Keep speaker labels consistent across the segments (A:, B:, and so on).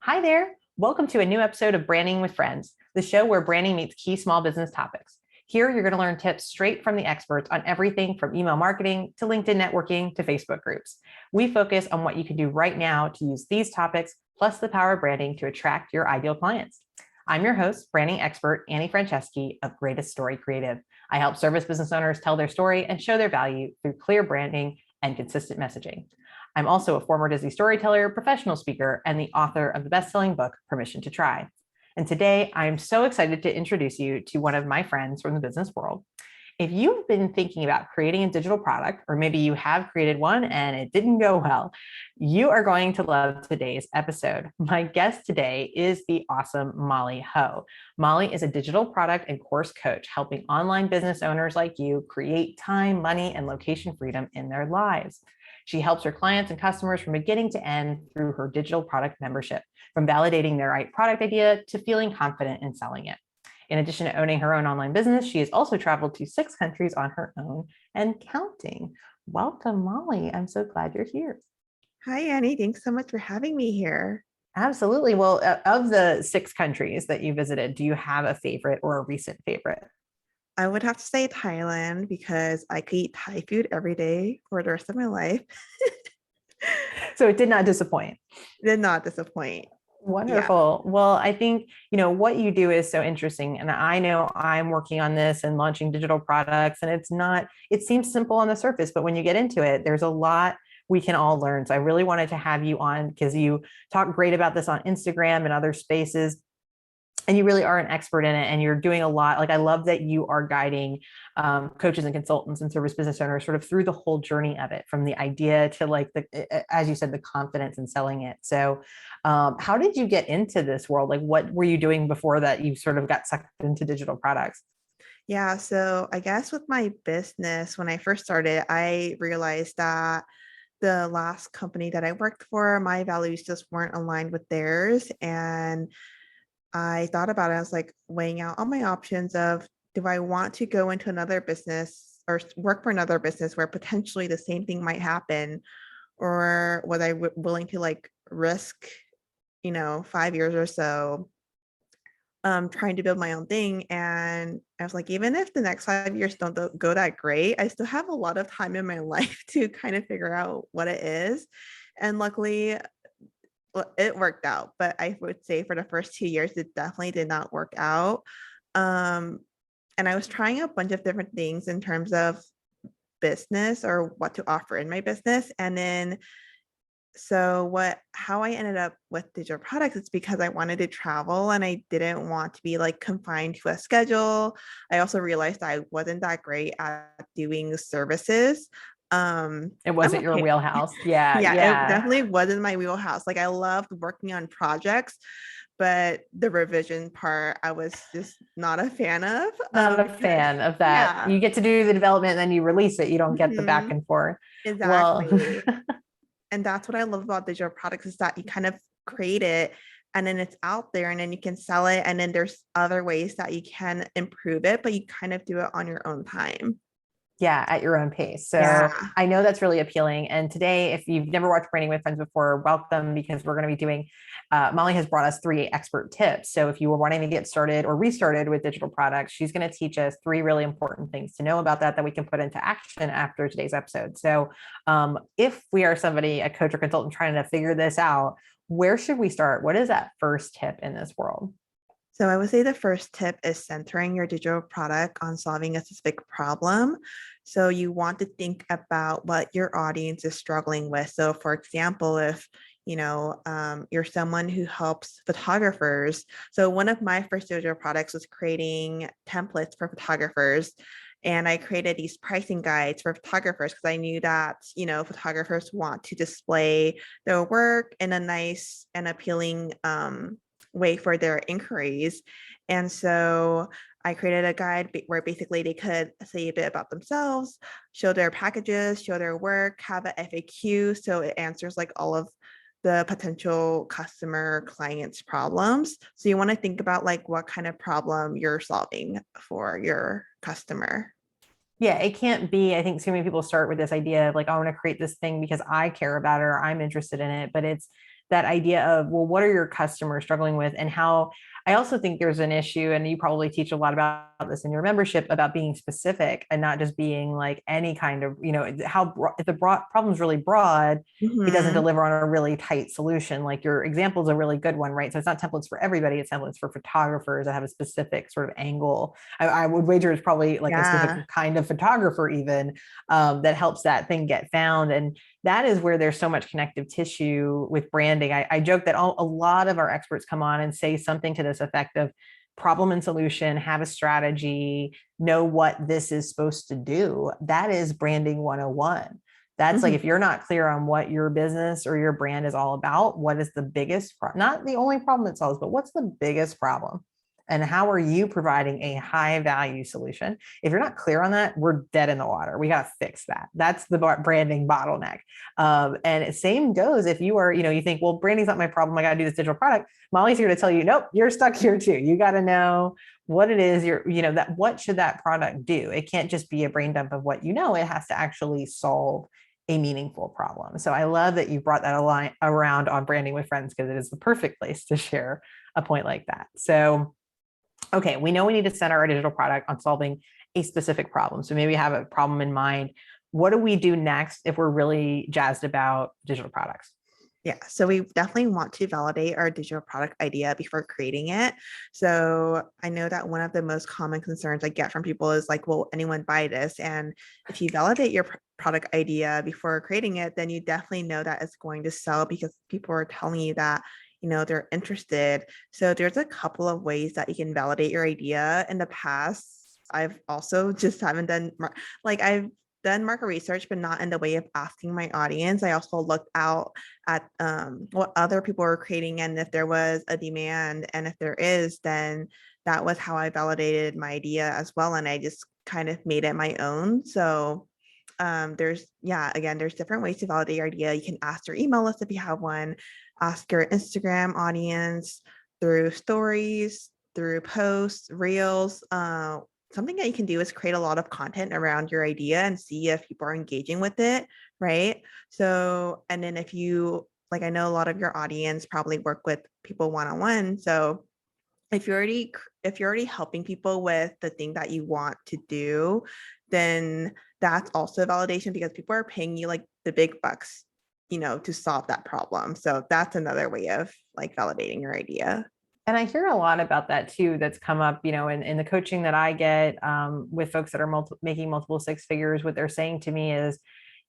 A: Hi there. Welcome to a new episode of Branding with Friends, the show where branding meets key small business topics. Here, you're going to learn tips straight from the experts on everything from email marketing to LinkedIn networking to Facebook groups. We focus on what you can do right now to use these topics, plus the power of branding to attract your ideal clients. I'm your host, branding expert Annie Franceschi of Greatest Story Creative. I help service business owners tell their story and show their value through clear branding and consistent messaging. I'm also a former Disney storyteller, professional speaker, and the author of the best-selling book, Permission to Try. And today, I'm so excited to introduce you to one of my friends from the business world. If you've been thinking about creating a digital product, or maybe you have created one and it didn't go well, you are going to love today's episode. My guest today is the awesome Molly Ho. Molly is a digital product and course coach, helping online business owners like you create time, money, and location freedom in their lives. She helps her clients and customers from beginning to end through her digital product membership, from validating their right product idea to feeling confident in selling it. In addition to owning her own online business, she has also traveled to 6 countries on her own and counting. Welcome, Molly. I'm so glad you're here.
B: Hi, Annie. Thanks so much for having me here.
A: Absolutely. Well, of the 6 countries that you visited, do you have a favorite or a recent favorite?
B: I would have to say Thailand because I could eat Thai food every day for the rest of my life.
A: So it did not disappoint.
B: Did not disappoint.
A: Wonderful. Yeah. Well, I think, what you do is so interesting. And I know I'm working on this and launching digital products, and it seems simple on the surface, but when you get into it, there's a lot we can all learn. So I really wanted to have you on because you talk great about this on Instagram and other spaces. And you really are an expert in it, and you're doing a lot. Like, I love that you are guiding coaches and consultants and service business owners sort of through the whole journey of it, from the idea to, like, as you said, the confidence in selling it. So how did you get into this world? Like, what were you doing before that you sort of got sucked into digital products?
B: Yeah, so I guess with my business, when I first started, I realized that the last company that I worked for, my values just weren't aligned with theirs. And I thought about it. I was like weighing out all my options of, do I want to go into another business or work for another business where potentially the same thing might happen, or was I willing to like risk, 5 years or so, trying to build my own thing. And I was like, even if the next 5 years don't go that great, I still have a lot of time in my life to kind of figure out what it is. And luckily, it worked out, but I would say for the first 2 years, it definitely did not work out. And I was trying a bunch of different things in terms of business or what to offer in my business. And then, how I ended up with digital products is because I wanted to travel and I didn't want to be like confined to a schedule. I also realized I wasn't that great at doing services.
A: It wasn't your wheelhouse. Yeah.
B: It definitely wasn't my wheelhouse. Like, I loved working on projects, but the revision part I was just not a fan of.
A: Not a fan of that. Yeah. You get to do the development and then you release it. You don't get the back and forth.
B: Exactly. Well, and that's what I love about digital products, is that you kind of create it and then it's out there and then you can sell it. And then there's other ways that you can improve it, but you kind of do it on your own time.
A: Yeah, at your own pace. So yeah. I know that's really appealing. And today, if you've never watched Branding with Friends before, welcome, because we're going to be doing, Molly has brought us 3 expert tips. So if you were wanting to get started or restarted with digital products, she's going to teach us 3 really important things to know about that we can put into action after today's episode. So if we are somebody, a coach or consultant trying to figure this out, where should we start? What is that first tip in this world?
B: So I would say the first tip is centering your digital product on solving a specific problem. So you want to think about what your audience is struggling with. So for example, if you're someone who helps photographers. So one of my first digital products was creating templates for photographers. And I created these pricing guides for photographers because I knew that, photographers want to display their work in a nice and appealing way for their inquiries. And so I created a guide where basically they could say a bit about themselves, show their packages, show their work, have a FAQ. So it answers like all of the potential customer clients' problems. So you want to think about like what kind of problem you're solving for your customer.
A: Yeah, it can't be, I think so many people start with this idea of like, I want to create this thing because I care about it or I'm interested in it, but it's that idea of, well, what are your customers struggling with, and how I also think there's an issue, and you probably teach a lot about this in your membership, about being specific and not just being like any kind of, if the problem is really broad, it doesn't
B: Mhm.
A: deliver on a really tight solution. Like your example is a really good one, right? So it's not templates for everybody, it's templates for photographers that have a specific sort of angle. I would wager it's probably like a
B: Yeah.
A: specific kind of photographer even, that helps that thing get found. And that is where there's so much connective tissue with branding. I joke that a lot of our experts come on and say something to this effect of problem and solution, have a strategy, know what this is supposed to do. That is branding 101. That's like,
B: Mhm.
A: if you're not clear on what your business or your brand is all about, what is the biggest, not the only problem it solves, but what's the biggest problem? And how are you providing a high value solution? If you're not clear on that, we're dead in the water. We got to fix that. That's the branding bottleneck. And same goes if you are, you think, well, branding's not my problem, I got to do this digital product. Molly's here to tell you, nope, you're stuck here too. You got to know what it is that what should that product do? It can't just be a brain dump of what it has to actually solve a meaningful problem. So I love that you brought that around on Branding with Friends, because it is the perfect place to share a point like that. So, okay, we know we need to center our digital product on solving a specific problem. So maybe we have a problem in mind. What do we do next if we're really jazzed about digital products?
B: Yeah, so we definitely want to validate our digital product idea before creating it. So I know that one of the most common concerns I get from people is like, will anyone buy this? And if you validate your product idea before creating it, then you definitely know that it's going to sell because people are telling you that, they're interested. So there's a couple of ways that you can validate your idea. In the past, I've also just haven't done like I've done market research, but not in the way of asking my audience. I also looked out at what other people were creating and if there was a demand. And if there is, then that was how I validated my idea as well. And I just kind of made it my own. So there's different ways to validate your idea. You can ask your email list if you have one, ask your Instagram audience through stories, through posts, reels. Something that you can do is create a lot of content around your idea and see if people are engaging with it, right? So, and then if you, like, I know a lot of your audience probably work with people one-on-one. So if you're already helping people with the thing that you want to do, then that's also validation because people are paying you like the big bucks, to solve that problem. So that's another way of like validating your idea.
A: And I hear a lot about that too. That's come up, in the coaching that I get, with folks that are making multiple six figures. What they're saying to me is,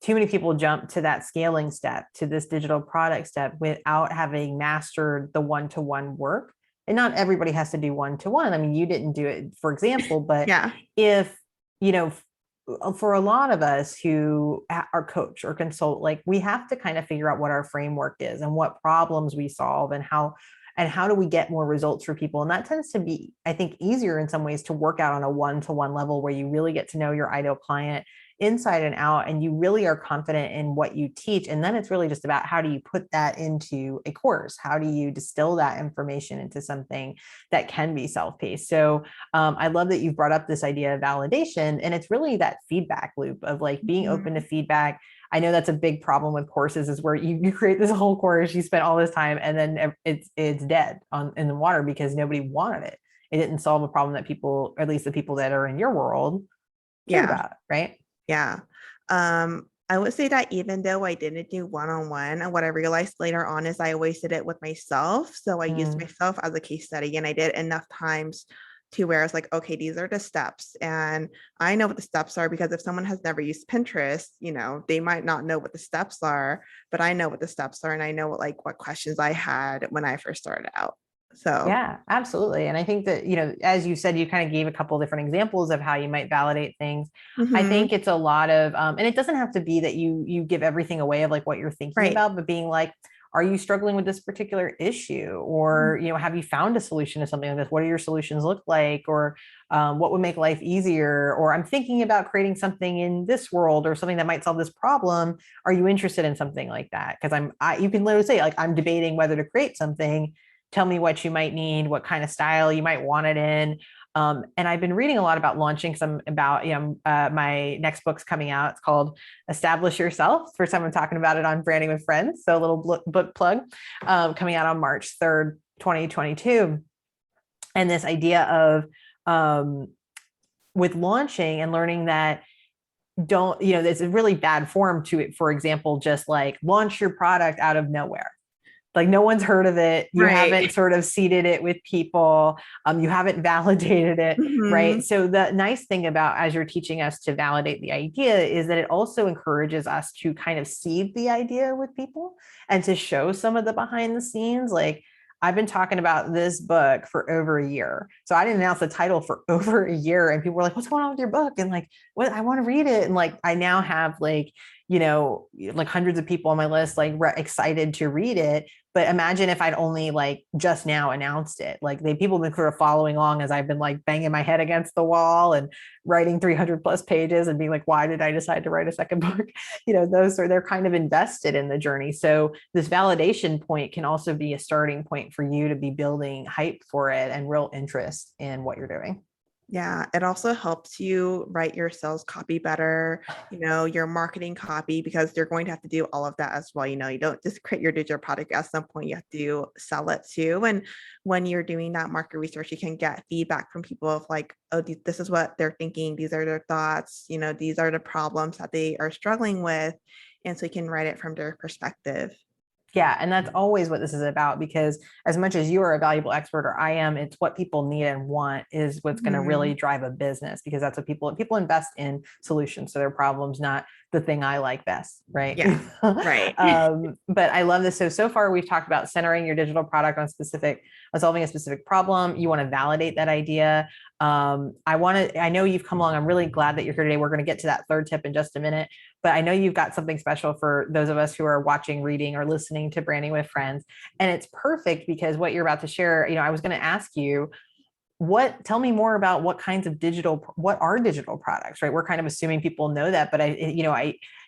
A: too many people jump to that scaling step, to this digital product step, without having mastered the one-to-one work. And not everybody has to do one-to-one. I mean, you didn't do it, for example, but
B: Yeah.
A: if, for a lot of us who are coach or consult, like, we have to kind of figure out what our framework is and what problems we solve, and how do we get more results for people. And that tends to be, I think, easier in some ways to work out on a one-to-one level, where you really get to know your ideal client inside and out, and you really are confident in what you teach. And then it's really just about, how do you put that into a course? How do you distill that information into something that can be self-paced? So I love that you've brought up this idea of validation, and it's really that feedback loop of like being open to feedback. I know that's a big problem with courses, is where you create this whole course, you spend all this time, and then it's dead in the water because nobody wanted it. It didn't solve a problem that people, or at least the people that are in your world, cared
B: Yeah.
A: about, right?
B: Yeah. I would say that even though I didn't do one-on-one, what I realized later on is I always did it with myself. So I used myself as a case study, and I did enough times to where I was like, okay, these are the steps. And I know what the steps are because if someone has never used Pinterest, they might not know what the steps are, but I know what the steps are. And I know what questions I had when I first started out. So
A: Yeah, absolutely. And I think that, as you said, you kind of gave a couple different examples of how you might validate things. I
B: mhm,
A: think it's a lot of, and it doesn't have to be that you give everything away of like what you're thinking
B: right.
A: about, but being like, are you struggling with this particular issue? Or, have you found a solution to something like this? What do your solutions look like? Or what would make life easier? Or I'm thinking about creating something in this world, or something that might solve this problem. Are you interested in something like that? Because you can literally say, like, I'm debating whether to create something. Tell me what you might need, what kind of style you might want it in. And I've been reading a lot about launching some about, my next book's coming out. It's called Establish Yourself. First time I'm talking about it on Branding with Friends. So a little book plug, coming out on March 3rd, 2022. And this idea of, with launching and learning that there's a really bad form to it. For example, just like launch your product out of nowhere. Like no one's heard of it. You haven't sort of seeded it with people. You haven't validated it, right? So the nice thing about, as you're teaching us to validate the idea, is that it also encourages us to kind of seed the idea with people and to show some of the behind the scenes. Like, I've been talking about this book for over a year. So I didn't announce the title for over a year, and people were like, what's going on with your book? And like, what, I want to read it. And like, I now have like hundreds of people on my list, like excited to read it. But imagine if I'd only like just now announced it. Like people have been sort of following along as I've been like banging my head against the wall and writing 300 plus pages and being like, why did I decide to write a second book? They're kind of invested in the journey. So this validation point can also be a starting point for you to be building hype for it and real interest in what you're doing.
B: Yeah, it also helps you write your sales copy better, your marketing copy, because you're going to have to do all of that as well. You don't just create your digital product. At some point, you have to sell it too. And when you're doing that market research, you can get feedback from people of like, oh, this is what they're thinking. These are their thoughts. These are the problems that they are struggling with. And so you can write it from their perspective.
A: Yeah. And that's always what this is about, because as much as you are a valuable expert or I am, it's what people need and want is what's going to really drive a business, because that's what people invest in solutions to their problems, not the thing I like best. Right.
B: Yeah. Right.
A: But I love this. So far we've talked about centering your digital product on solving a specific problem. You want to validate that idea. I know you've come along. I'm really glad that you're here today. We're going to get to that third tip in just a minute, but I know you've got something special for those of us who are watching, reading, or listening to Branding with Friends. And it's perfect because what you're about to share, I was going to ask you, tell me more about what are digital products, right? We're kind of assuming people know that, but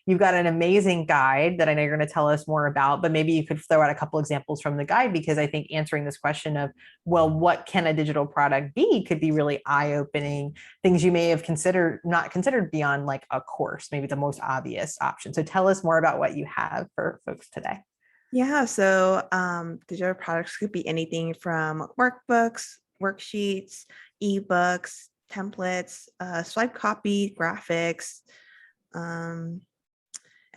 A: you've got an amazing guide that I know you're going to tell us more about, but maybe you could throw out a couple examples from the guide, because I think answering this question of, well, what can a digital product be, could be really eye-opening, things you may have not considered beyond like a course, maybe the most obvious option. So tell us more about what you have for folks today.
B: Yeah, so digital products could be anything from workbooks, worksheets, ebooks, templates, swipe copy, graphics,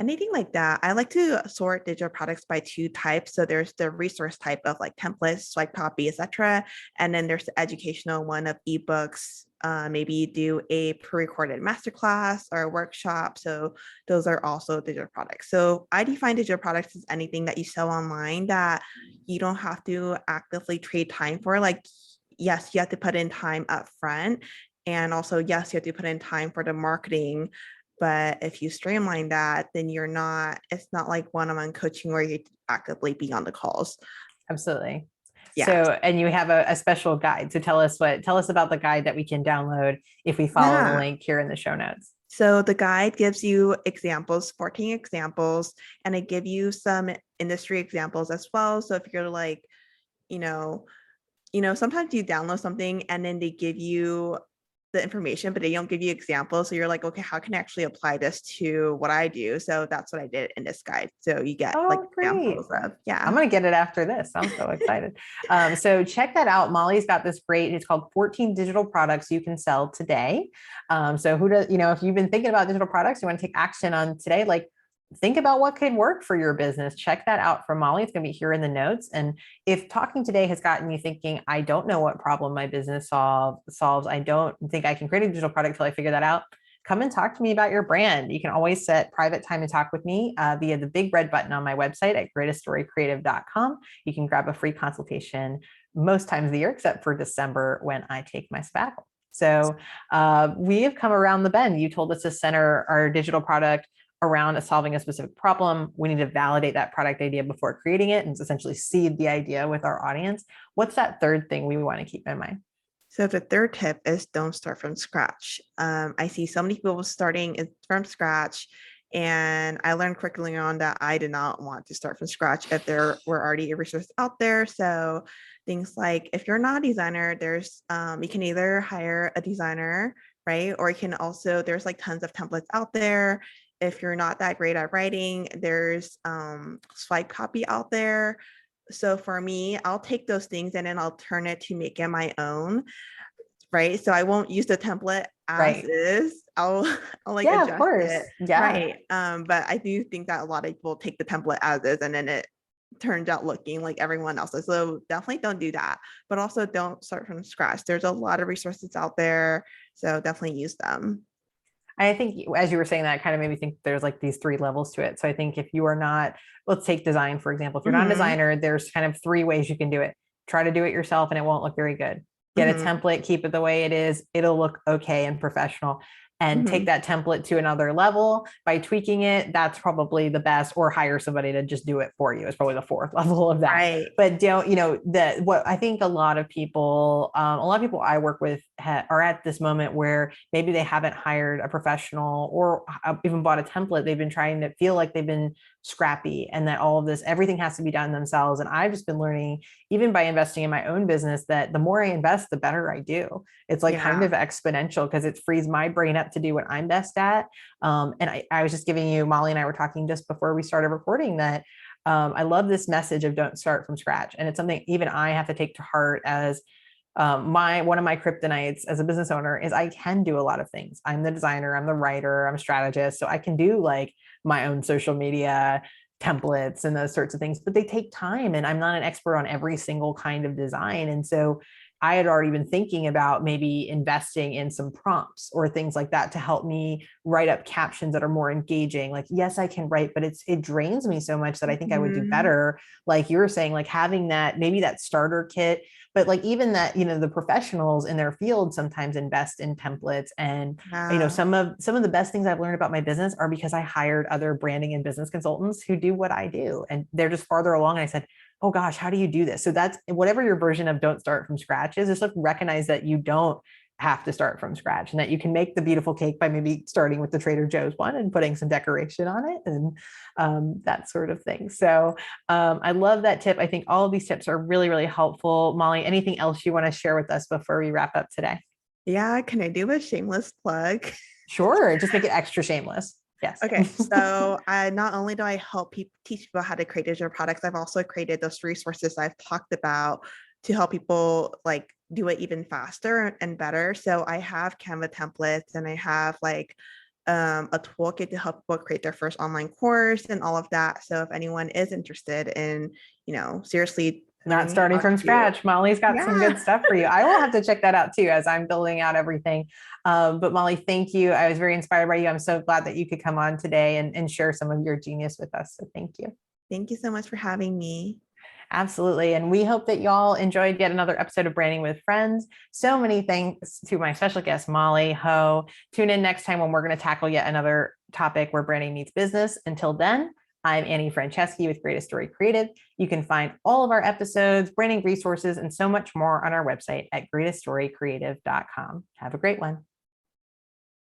B: anything like that. I like to sort digital products by two types. So there's the resource type of like templates, swipe copy, etc. And then there's the educational one of ebooks. Maybe you do a pre-recorded masterclass or a workshop. So those are also digital products. So I define digital products as anything that you sell online that you don't have to actively trade time for. Like, yes, you have to put in time up front. And also, yes, you have to put in time for the marketing. But if you streamline that, then it's not like one-on-one coaching where you actively be on the calls.
A: Absolutely.
B: Yeah.
A: So, and you have a special guide. So tell us about the guide that we can download if we follow the link here in the show notes.
B: So the guide gives you 14 examples, and it gives you some industry examples as well. So if you're like, sometimes you download something and then they give you the information, but they don't give you examples. So you're like, okay, how can I actually apply this to what I do? So that's what I did in this guide. So you get examples of,
A: I'm going to get it after this. I'm so excited. So check that out. Molly's got this it's called 14 digital products you can sell today. So if you've been thinking about digital products, you want to take action on today, like think about what could work for your business. Check that out from Molly. It's going to be here in the notes. And if talking today has gotten you thinking, I don't know what problem my business solves, I don't think I can create a digital product till I figure that out, come and talk to me about your brand. You can always set private time to talk with me via the big red button on my website at greateststorycreative.com. You can grab a free consultation most times of the year, except for December when I take my sabbatical. So we have come around the bend. You told us to center our digital product around solving a specific problem. We need to validate that product idea before creating it and essentially seed the idea with our audience. What's that third thing we want to keep in mind?
B: So the third tip is don't start from scratch. I see so many people starting from scratch And I learned quickly on that I did not want to start from scratch if there were already resources out there. So things like if you're not a designer, there's you can either hire a designer, right? Or you can also, there's like tons of templates out there. If you're not that great at writing, there's swipe copy out there. So for me, I'll take those things and then I'll turn it to make it my own, right? So I won't use the template as
A: Right.
B: is. I'll I'll like
A: Yeah, of
B: adjust
A: course.
B: it.
A: Yeah.
B: Right. But I do think that a lot of people take the template as is and then it turns out looking like everyone else's. So definitely don't do that. But also don't start from scratch. There's a lot of resources out there. So definitely use them.
A: I think as you were saying that, it kind of made me think there's like these three levels to it. So I think if you are not, let's take design, for example, if you're not a
B: Hmm.
A: designer, there's kind of three ways you can do it. Try to do it yourself and it won't look very good. Get a
B: Hmm.
A: template, keep it the way it is. It'll look okay and professional. And take
B: Hmm.
A: that template to another level by tweaking it. That's probably the best, or hire somebody to just do it for you. It's probably the fourth level of that.
B: Right.
A: But don't, that what I think a lot of people I work with are at this moment where maybe they haven't hired a professional or even bought a template. They've been trying to feel like they've been scrappy and that all of this, everything has to be done themselves. And I've just been learning, even by investing in my own business, that the more I invest, the better I do. It's like kind
B: Yeah.
A: of exponential because it frees my brain up to do what I'm best at. And I was just giving you, Molly and I were talking just before we started recording that I love this message of don't start from scratch. And it's something even I have to take to heart as my one of my kryptonites as a business owner is I can do a lot of things. I'm the designer, I'm the writer, I'm a strategist. So I can do like my own social media templates and those sorts of things, but they take time and I'm not an expert on every single kind of design. And so I had already been thinking about maybe investing in some prompts or things like that to help me write up captions that are more engaging. Like, yes, I can write, but it drains me so much that I think I would do
B: Hmm.
A: better. Like you were saying, like having that, maybe that starter kit, but like even that, the professionals in their field sometimes invest in templates. And
B: Yeah.
A: some of the best things I've learned about my business are because I hired other branding and business consultants who do what I do, and they're just farther along. And I said, oh gosh, how do you do this? So that's whatever your version of don't start from scratch is, just like recognize that you don't have to start from scratch and that you can make the beautiful cake by maybe starting with the Trader Joe's one and putting some decoration on it and that sort of thing. So I love that tip. I think all of these tips are really, really helpful. Molly, anything else you want to share with us before we wrap up today?
B: Yeah. Can I do a shameless plug?
A: Sure. Just make it extra shameless. Yes.
B: Okay, so I not only do I help people teach people how to create digital products, I've also created those resources I've talked about to help people like do it even faster and better. So I have Canva templates and I have like a toolkit to help people create their first online course and all of that. So if anyone is interested in, seriously
A: Not
B: learning
A: starting
B: how
A: from
B: to,
A: scratch. Molly's got some
B: yeah.
A: good stuff for you. I will have to check that out too as I'm building out everything. But Molly, thank you. I was very inspired by you. I'm so glad that you could come on today and share some of your genius with us. So thank you.
B: Thank you so much for having me.
A: Absolutely. And we hope that y'all enjoyed yet another episode of Branding with Friends. So many thanks to my special guest, Molly Ho. Tune in next time when we're going to tackle yet another topic where branding meets business. Until then, I'm Annie Franceschi with Greatest Story Creative. You can find all of our episodes, branding resources, and so much more on our website at greateststorycreative.com. Have a great one.